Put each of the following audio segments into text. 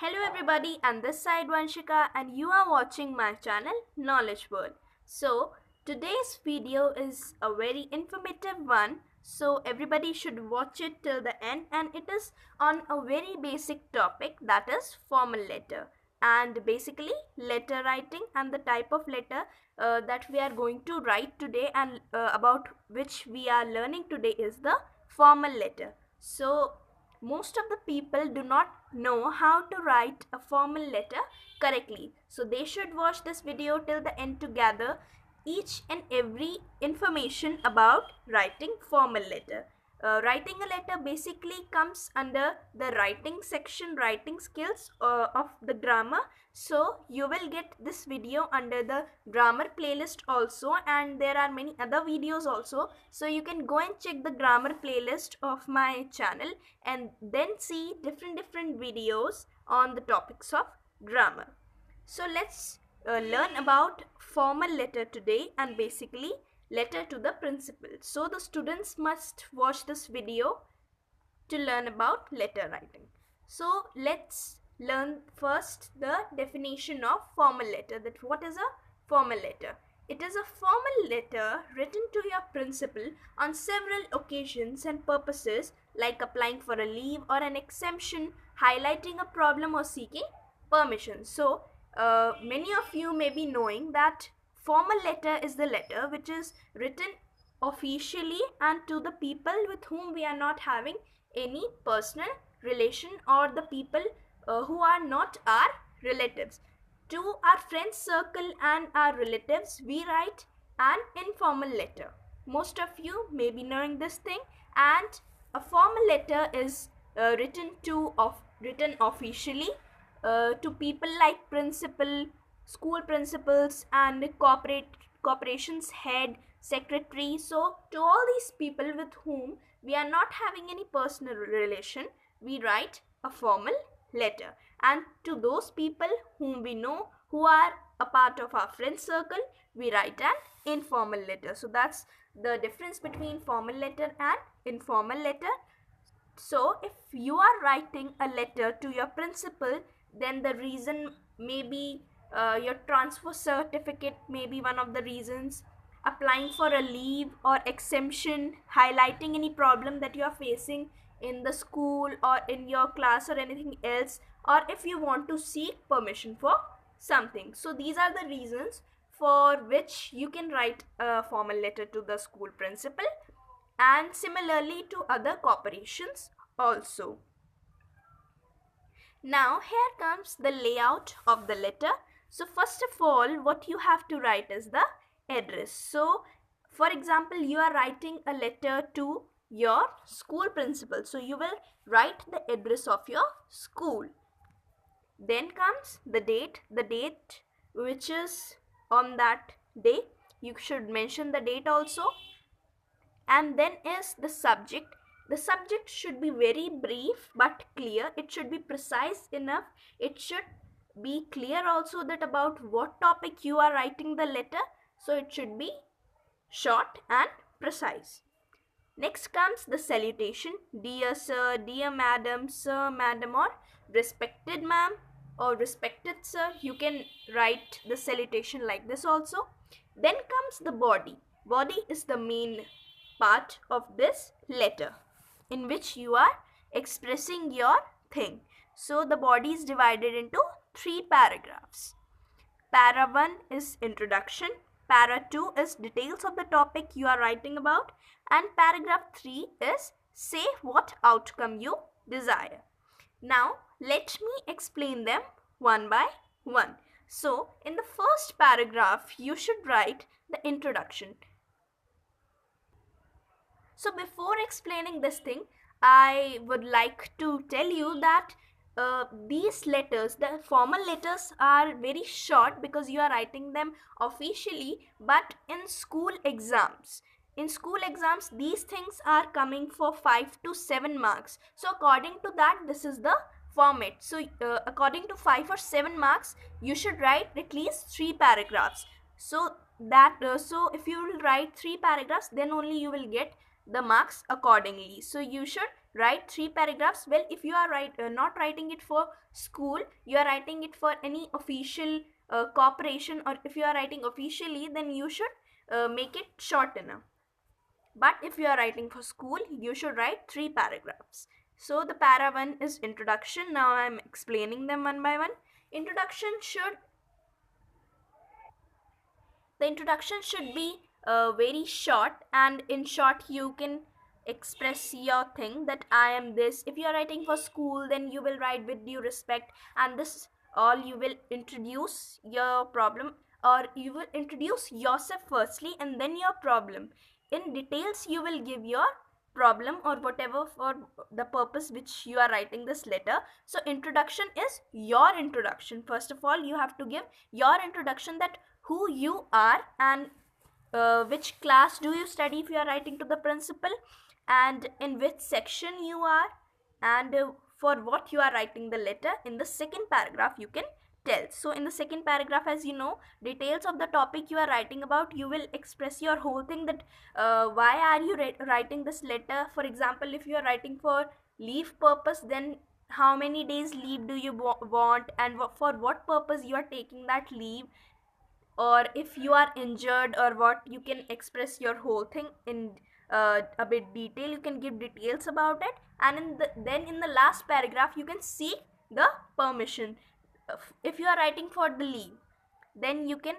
Hello everybody, and this side Vanshika, and you are watching my channel Knowledge World. So today's video is a very informative one, so everybody should watch it till the end, and it is on a very basic topic, that is formal letter, and basically letter writing and the type of letter that we are going to write today, and about which we are learning today is the formal letter. So most of the people do not know how to write a formal letter correctly. So they should watch this video till the end to gather each and every information about writing formal letter. Writing a letter basically comes under the writing section, writing skills of the grammar. So you will get this video under the grammar playlist also, and there are many other videos also. So you can go and check the grammar playlist of my channel and then see different videos on the topics of grammar. So let's learn about formal letter today, and basically letter to the principal. So the students must watch this video to learn about letter writing. So let's learn first the definition of formal letter. That what is a formal letter? It is a formal letter written to your principal on several occasions and purposes, like applying for a leave or an exemption, highlighting a problem, or seeking permission. So many of you may be knowing that formal letter is the letter which is written officially and to the people with whom we are not having any personal relation, or the people who are not our relatives. To our friends circle and our relatives, we write an informal letter. Most of you may be knowing this thing, and a formal letter is written officially to people like principal, school principals, and corporations head, secretary. So to all these people with whom we are not having any personal relation, we write a formal letter. And to those people whom we know, who are a part of our friend circle, we write an informal letter. So that's the difference between formal letter and informal letter. So if you are writing a letter to your principal, then the reason may be your transfer certificate may be one of the reasons, applying for a leave or exemption, highlighting any problem that you are facing in the school or in your class or anything else, or if you want to seek permission for something. So these are the reasons for which you can write a formal letter to the school principal, and similarly to other corporations also. Now here comes the layout of the letter. So first of all, what you have to write is the address. So for example, you are writing a letter to your school principal, so you will write the address of your school. Then comes the date which is on that day. You should mention the date also. And then is the subject. The subject should be very brief but clear. It should be precise enough. It should be clear also that about what topic you are writing the letter. So it should be short and precise. Next comes the salutation. Dear sir, dear madam, sir, madam, or respected ma'am or respected sir. You can write the salutation like this also. Then comes the body. Body is the main part of this letter in which you are expressing your thing. So the body is divided into 3 paragraphs. Para 1 is introduction, para 2 is details of the topic you are writing about, and paragraph 3 is say what outcome you desire. Now let me explain them one by one. So in the first paragraph you should write the introduction. So before explaining this thing, I would like to tell you that these letters, the formal letters, are very short because you are writing them officially, but in school exams, these things are coming for 5 to 7 marks. So according to that, this is the format. So according to 5 or 7 marks, you should write at least 3 paragraphs. So that so if you will write 3 paragraphs, then only you will get the marks accordingly. So you should write 3 paragraphs. Well, if you are not writing it for school, you are writing it for any official corporation, or if you are writing officially, then you should make it short enough. But if you are writing for school, you should write 3 paragraphs. So the para 1 is introduction. Now I am explaining them one by one. Introduction should the introduction should be very short, and in short you can express your thing, that I am this. If you are writing for school, then you will write with due respect, and this all you will introduce your problem, or you will introduce yourself firstly and then your problem. In details you will give your problem or whatever for the purpose which you are writing this letter. So introduction is your introduction. First of all, you have to give your introduction, that who you are, and which class do you study if you are writing to the principal, and in which section you are, and for what you are writing the letter. In the second paragraph you can tell. So in the second paragraph, as you know, details of the topic you are writing about, you will express your whole thing, that why are you writing this letter. For example, if you are writing for leave purpose, then how many days leave do you want, and for what purpose you are taking that leave, or if you are injured or what, you can express your whole thing in a bit detail. You can give details about it, and then in the last paragraph you can seek the permission. If you are writing for the leave, then you can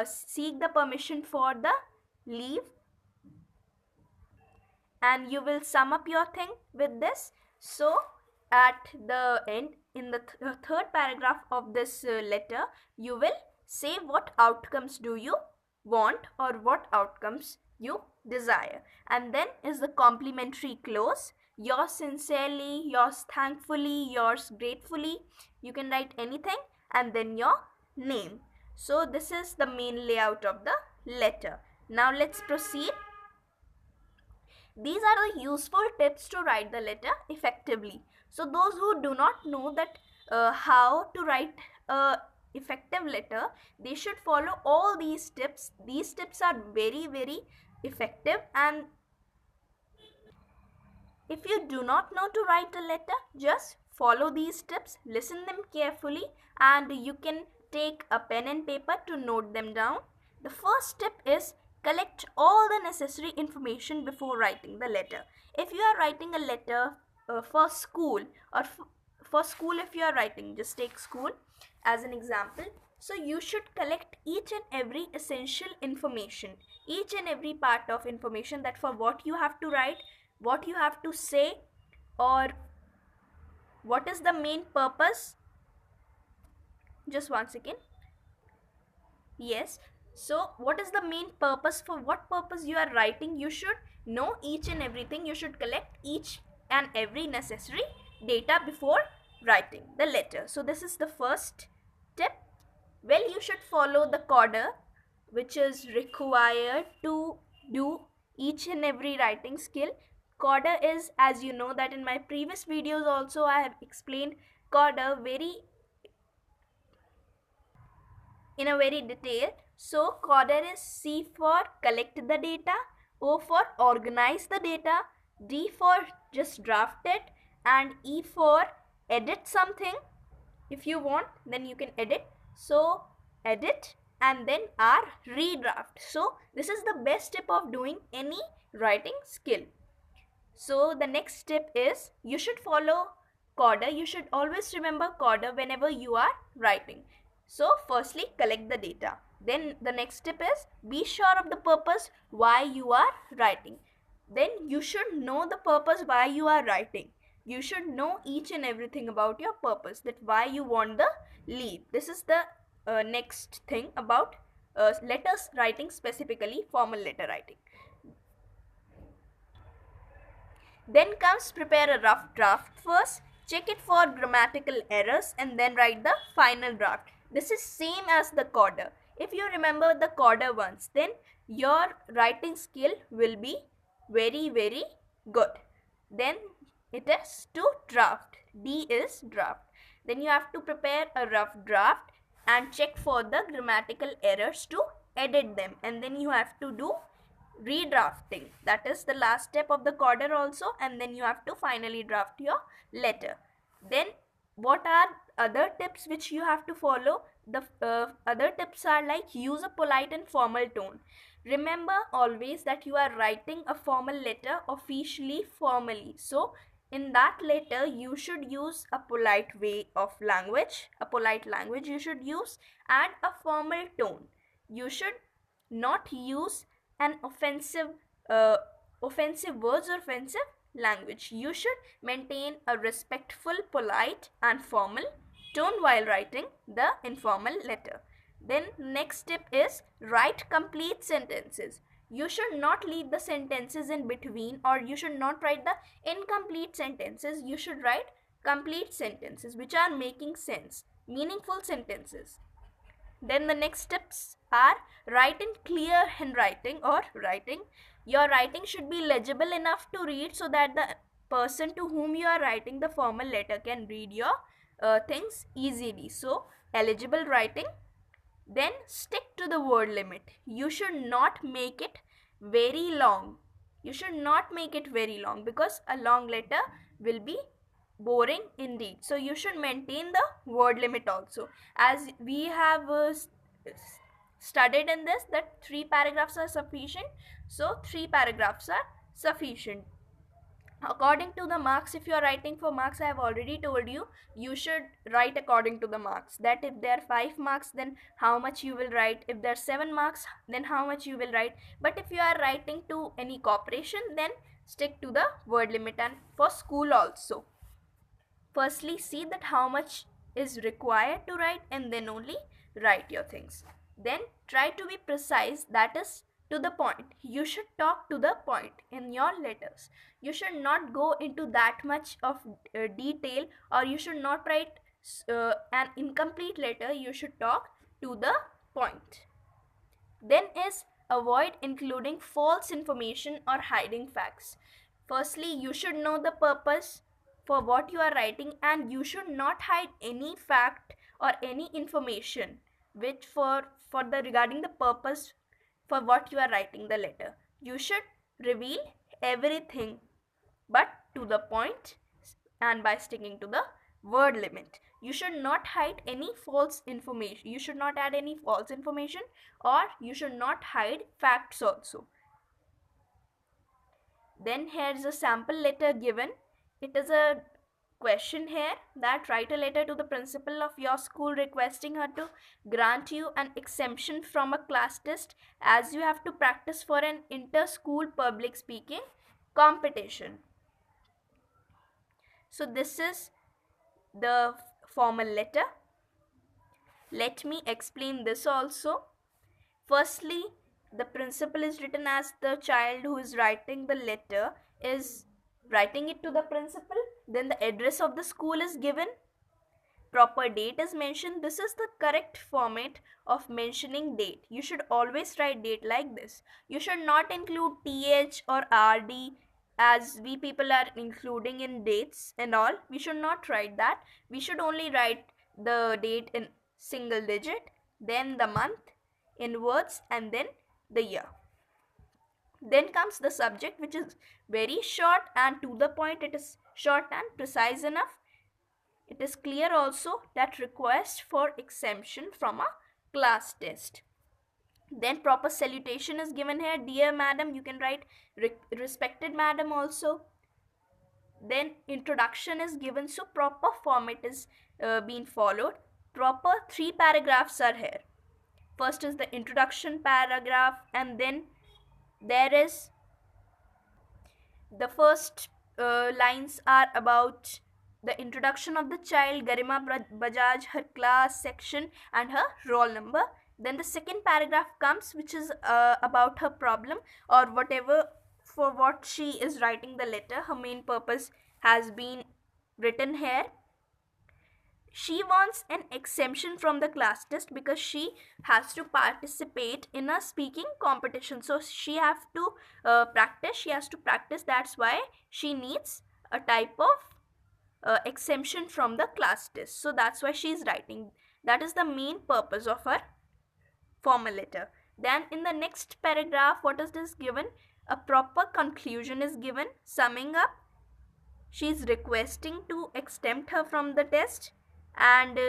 seek the permission for the leave, and you will sum up your thing with this. So at the end, in the third paragraph of this letter, you will say what outcomes do you want, or what outcomes you desire. And then is the complimentary clause: yours sincerely, yours thankfully, yours gratefully. You can write anything, and then your name. So this is the main layout of the letter. Now let's proceed. These are the useful tips to write the letter effectively. So those who do not know that how to write a effective letter, they should follow all these tips. These tips are very, very effective, and if you do not know to write a letter, just follow these tips, listen them carefully, and you can take a pen and paper to note them down. The first tip is collect all the necessary information before writing the letter. If you are writing a letter for school, or for school, if you are writing, just take school as an example. So you should collect each and every essential information, each and every part of information, that for what you have to write, what you have to say, or what is the main purpose. Just one second. Yes, so what is the main purpose, for what purpose you are writing, you should know each and everything. You should collect each and every necessary data before writing the letter. So this is the first tip. Well, you should follow the coda which is required to do each and every writing skill. Coda is, as you know, that in my previous videos also I have explained coda in a very detail. So coda is C for collect the data, O for organize the data, D for just draft it, and E for edit something. If you want, then you can edit. So edit, and then R, redraft. So this is the best tip of doing any writing skill. So the next tip is, you should follow coda. You should always remember coda whenever you are writing. So firstly, collect the data. Then the next tip is, be sure of the purpose why you are writing. Then you should know the purpose why you are writing. You should know each and everything about your purpose, that why you want the leave. This is the next thing about letters writing, specifically formal letter writing. Then comes prepare a rough draft first, check it for grammatical errors, and then write the final draft. This is same as the coda. If you remember the coda once, then your writing skill will be very, very good. Then it is to draft. D is draft. Then you have to prepare a rough draft and check for the grammatical errors to edit them. And then you have to do redrafting. That is the last step of the coder also, and then you have to finally draft your letter. Then what are other tips which you have to follow? The other tips are like use a polite and formal tone. Remember always that you are writing a formal letter officially, formally. So in that letter you should use a polite way of language, a polite language you should use, and a formal tone. You should not use an offensive words or offensive language. You should maintain a respectful, polite and formal tone while writing the informal letter. Then next tip is write complete sentences. You should not leave the sentences in between, or you should not write the incomplete sentences. You should write complete sentences which are making sense, meaningful sentences. Then the next steps are write in clear handwriting or writing. Your writing should be legible enough to read so that the person to whom you are writing the formal letter can read your things easily. So, eligible writing. Then stick to the word limit. You should not make it very long. You should not make it very long because a long letter will be boring indeed. So you should maintain the word limit also. As we have studied in this that 3 paragraphs are sufficient. So 3 paragraphs are sufficient. According to the marks, if you are writing for marks, I have already told you, you should write according to the marks. That if there are 5 marks, then how much you will write. If there are 7 marks, then how much you will write. But if you are writing to any corporation, then stick to the word limit. And for school also, firstly see that how much is required to write and then only write your things. Then try to be precise, that is to the point. You should talk to the point in your letters. You should not go into that much of detail, or you should not write an incomplete letter. You should talk to the point. Then is avoid including false information or hiding facts. Firstly, you should know the purpose for what you are writing, and you should not hide any fact or any information which for the regarding the purpose for what you are writing the letter. You should reveal everything but to the point and by sticking to the word limit. You should not hide any false information. You should not add any false information, or you should not hide facts also. Then here's a sample letter given. It is a question here that write a letter to the principal of your school requesting her to grant you an exemption from a class test as you have to practice for an inter-school public speaking competition. So this is the formal letter. Let me explain this also. Firstly, the principal is written as the child who is writing the letter is writing it to the principal. Then the address of the school is given. Proper date is mentioned. This is the correct format of mentioning date. You should always write date like this. You should not include TH or RD as we people are including in dates and all. We should not write that. We should only write the date in single digit, then the month in words, and then the year. Then comes the subject, which is very short and to the point. It is short and precise enough. It is clear also that request for exemption from a class test. Then proper salutation is given here. Dear madam, you can write respected madam also. Then introduction is given, so proper format is being followed. Proper 3 paragraphs are here. First is the introduction paragraph, and then there is the first lines are about the introduction of the child, Garima Bajaj, her class, section and her roll number. Then the second paragraph comes, which is about her problem or whatever for what she is writing the letter. Her main purpose has been written here. She wants an exemption from the class test because she has to participate in a speaking competition. So she has to practice. She has to practice. That's why she needs a type of exemption from the class test. So that's why she is writing. That is the main purpose of her formal letter. Then in the next paragraph, what is this given? A proper conclusion is given, summing up. She is requesting to exempt her from the test, and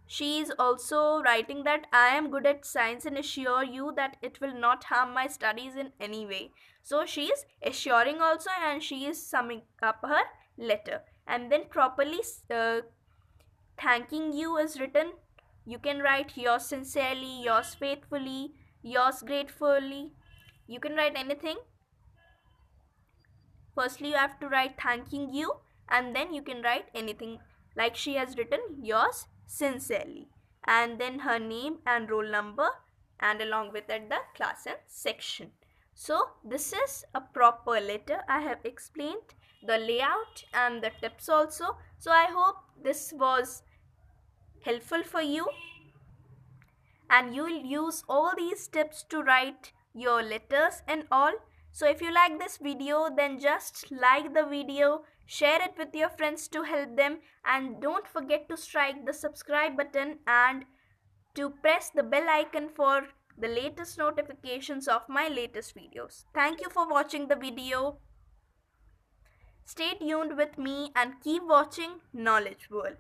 she is also writing that I am good at science and assure you that it will not harm my studies in any way. So she is assuring also, and she is summing up her letter. And then properly thanking you is written. You can write yours sincerely, yours faithfully, yours gratefully. You can write anything. Firstly, you have to write thanking you, and then you can write anything like she has written yours sincerely, and then her name and roll number, and along with it the class and section. So this is a proper letter. I have explained the layout and the tips also. So I hope this was helpful for you, and you will use all these tips to write your letters and all. So if you like this video, then just like the video, share it with your friends to help them, and don't forget to strike the subscribe button and to press the bell icon for the latest notifications of my latest videos. Thank you for watching the video. Stay tuned with me and keep watching Knowledge World.